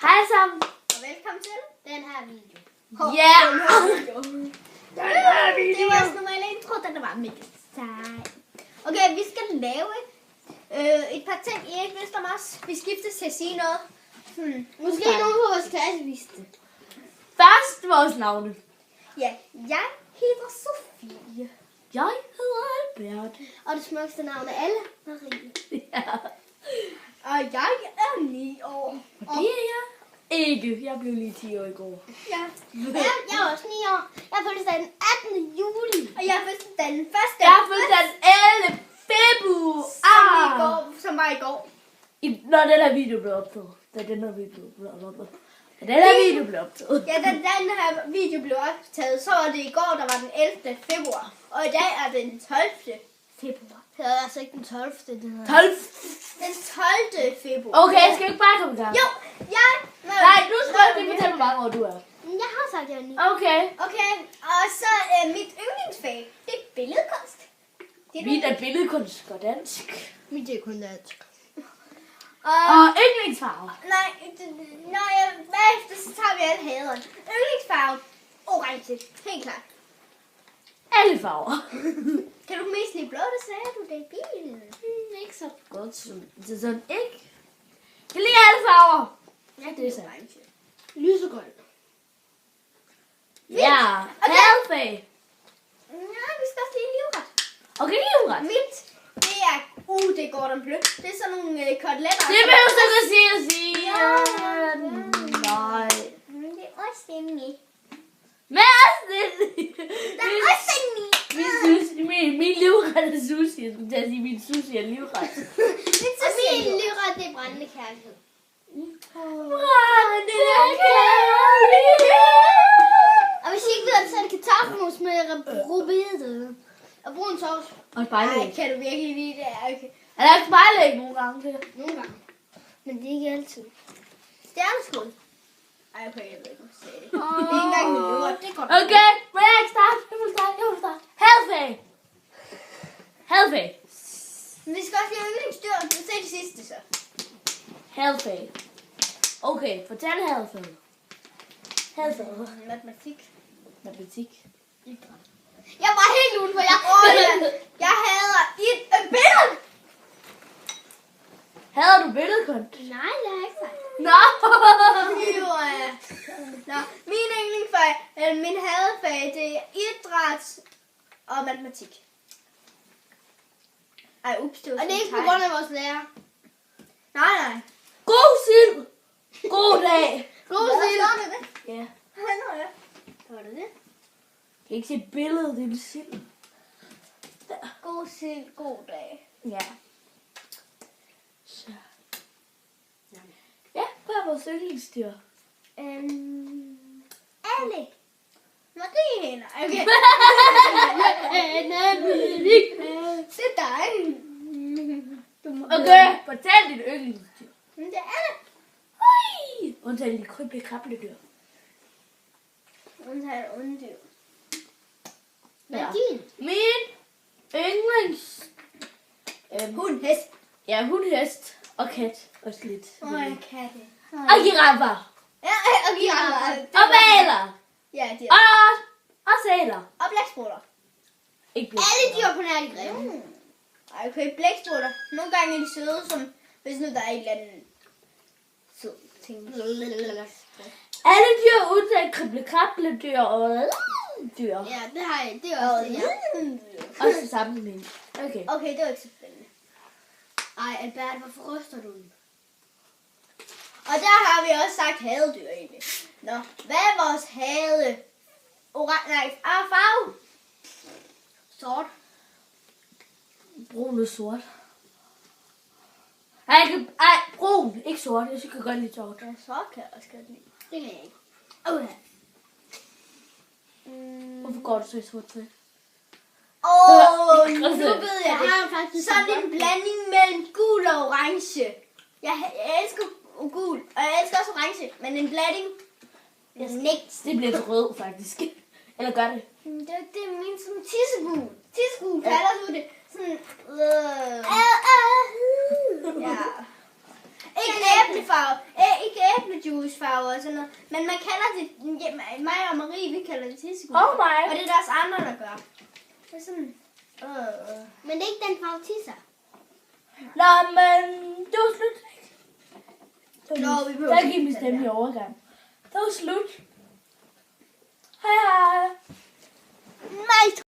Hej sammen. Og velkommen til den her video. Ja. Det var også normalt intro, den var mega sej. Okay, vi skal lave et par ting, I ikke vidste om os. Vi skiftes til at sige noget. Måske nogen på vores klasse vidste det. Først vores navne. Ja, jeg hedder Sofie. Jeg hedder Albert. Og det smukkeste navn af alle, Marie. Ja. Og jeg er 9 år. Og det er jeg ikke. Jeg blev lige 10 år i går. Ja. Jeg er også 9 år. Jeg fødselsdag den 18. juli. Og jeg fødselsdag den 1. Jeg har fødselsdag den 11. februar. Som var i går. Når den her video blev optaget. Da den her video blev optaget. Ja, da den her video blev optaget, så var det i går, der var den 11. februar. Og i dag er det den 12. februar. Det er altså ikke den 12. Den 12. Den 12. februar. Okay, skal vi ikke bare komme i gang? Jo, jeg... Nej, nu skal jeg lige fortælle, hvor mange år du er. Jeg har sagt, jeg er 9. Okay. Okay, og så mit yndlingsfag, det er billedkunst. Mit er billedkunst og dansk. Mit er kun dansk. Og yndlingsfarve. Nej, bagefter så tager vi alle haderen. Yndlingsfarve, orange. Helt klart. Alle farver. Kan du mest lide blå, det sagde du, det er bilen. Ikke så godt som det sådan ikke. Jeg liker alle farver. Ja, det er så. orange. Lysegrøn. Ja, hadfag. Ja, vi skal også lige livret. Okay, livret. Mit, det er, det er Gordon Bleu. Det er sådan nogle koteletter. Det behøver du ikke at sige. Nej. Men det er også en Men også det. Der er også en Min livret er sushi. Jeg skulle til at sige, min sushi er livret. Og min livret, det er brændende kærlighed. Brændende Og hvis I ikke ved det, så er det kartoffelmos med rubede. Og brun sovs. og spejlæg. Ej, kan du virkelig lide det? Okay. Er der ikke spejlæg nogle gange til? Nogle gange. Men det er ikke altid. Stjerneskud. Ej, okay, jeg ved ikke, om jeg sagde det. Det er ikke engang min livret. Det er godt. Okay, må jeg ikke starte? Jeg vil starte. Hadfag. Hadfag. Men vi skal også lige have yndlingsdyr. Du ser det sidste så. Hadfag. Okay, fortæl hadfag. Hadfag. Matematik. Matematik. Jeg var helt uden for jer. Jeg hader et billede. Hader du billedkunst? Nej, det har jeg ikke sagt. Nå. Nå, min yndlingsfag, min hadefag, det er idræt og matematik. Ej, ups, det var. Og det er ikke på grund af vores lærer. Nej. God sild. God dag. God sild. Ja. Var det det? Jeg kan ikke se billedet, det er sild. God sild, god dag. Ja. Så. Ja, hvad er vores yndlingsdyr? Ali. Marine. Okay. Det er dig. Okay, fortæl dit yndlingsdyr. Men det er det. Ui! Undtagen de kryblekrabledyr. Undtagen onddyr. Hvad Ja. er din? Min yndlings... Hund, hest. Ja, hund, og kat. Også lidt. Katte. Og giraffer. Ja, og giraffer. Og valer. Ja, de Og sæler. og blæksprutter. Ikke Alle dyr på nær de grimme. Ej, okay, blæksprutter. Nogle gange er de søde, som hvis nu der er et eller andet sød ting. Alle dyr undtagen kryblekrabledyr og dyr. Ja, det har jeg. Det er også det, ja. Også det samme med min. Okay. Okay, det var ikke så spændende. Ej, Albert, hvorfor ryster du den? Og der har vi også sagt hadedyr egentlig. Nå, hvad er vores hade? Farve? Sort. Brun og sort. Ej, brun. Ikke sort. Jeg synes, jeg kan godt lide sort. Ja, sort kan jeg også godt lide. Det kan jeg ikke. Okay. Hvorfor går du så i sort tøj? Nu ved jeg det. Sådan en blanding mellem gul og orange. Jeg elsker gul, og jeg elsker også orange, men en blanding. Det bliver til rød, faktisk. Eller gør det? Det er min sådan tissegul. Tissegul kalder du det. Sådan, ja. Ikke æblefarve. Ikke æblejuice. husfarve og sådan noget. Men man kalder det, mig og Marie, vi kalder det tissegul. Oh my. Og det er der også andre, der gør. Det er sådan, Men det er ikke den farve tisser. Nå, men det var slut. Nå, vi behøver Der ikke gik min den stemme der. i overgang. Det var slut. Hej hej. Nej,